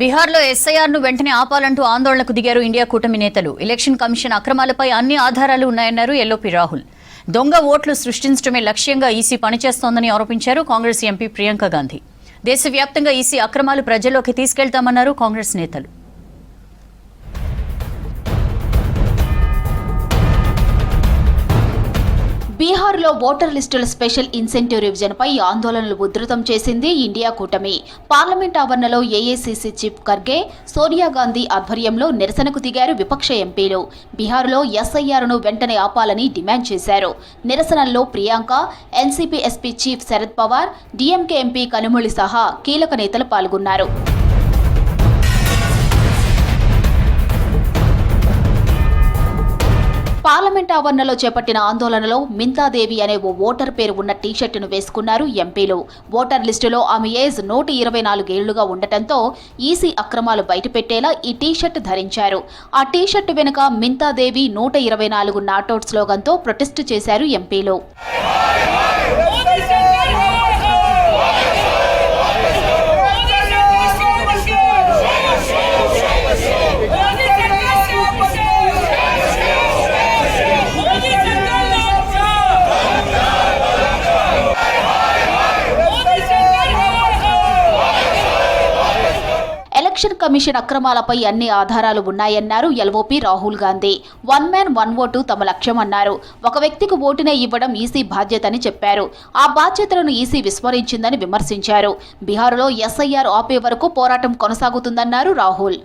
బీహార్లో ఎస్ఐఆర్ను వెంటనే ఆపాలంటూ ఆందోళనకు దిగారు ఇండియా కూటమి నేతలు. ఎలక్షన్ కమిషన్ అక్రమాలపై అన్ని ఆధారాలు ఉన్నాయన్నారు ఎల్ఓపి రాహుల్. దొంగ ఓట్లు సృష్టించడమే లక్ష్యంగా ఈసీ పనిచేస్తోందని ఆరోపించారు కాంగ్రెస్ ఎంపీ ప్రియాంక గాంధీ. దేశవ్యాప్తంగా ఈసీ అక్రమాలు ప్రజల్లోకి తీసుకెళ్తామన్నారు కాంగ్రెస్ నేతలు. బీహార్లో ఓటర్ లిస్టుల స్పెషల్ ఇన్సెంటివ్ రివిజన్పై ఆందోళనలు ఉధృతం చేసింది ఇండియా కూటమి. పార్లమెంట్ ఆవరణలో ఏఐసీసీ చీఫ్ ఖర్గే, సోనియా గాంధీ ఆధ్వర్యంలో నిరసనకు దిగారు విపక్ష ఎంపీలు. బీహార్లో ఎస్ఐఆర్ను వెంటనే ఆపాలని డిమాండ్ చేశారు. నిరసనల్లో Priyanka, NCP SP chief Sharad Pawar, DMK MP Kanimozhi సహా కీలక నేతలు పాల్గొన్నారు. పార్లమెంట్ ఆవరణలో చేపట్టిన ఆందోళనలో మింతాదేవి అనే ఓ ఓటర్ పేరు ఉన్న టీషర్టును వేసుకున్నారు ఎంపీలు. ఓటర్ లిస్టులో ఆమె ఏజ్ 124 ఏళ్లుగా ఉండటంతో ఈసీ అక్రమాలు బయటపెట్టేలా ఈ టీషర్ట్ ధరించారు. ఆ టీషర్టు వెనుక మింతాదేవి 124 నాట్అవుట్ స్లోగన్తో ప్రొటెస్ట్ చేశారు ఎంపీలు. ఎలక్షన్ కమిషన్ అక్రమాలపై అన్ని ఆధారాలు ఉన్నాయన్నారు LOP Rahul Gandhi. 1 man 1 vote తమ లక్ష్యమన్నారు. ఒక వ్యక్తికి ఓటునే ఇవ్వడం ఈసీ బాధ్యతని చెప్పారు. ఆ బాధ్యతలను ఈసీ విస్మరించిందని విమర్శించారు. బీహార్లో ఎస్ఐఆర్ ఆపే వరకు పోరాటం కొనసాగుతుందన్నారు రాహుల్.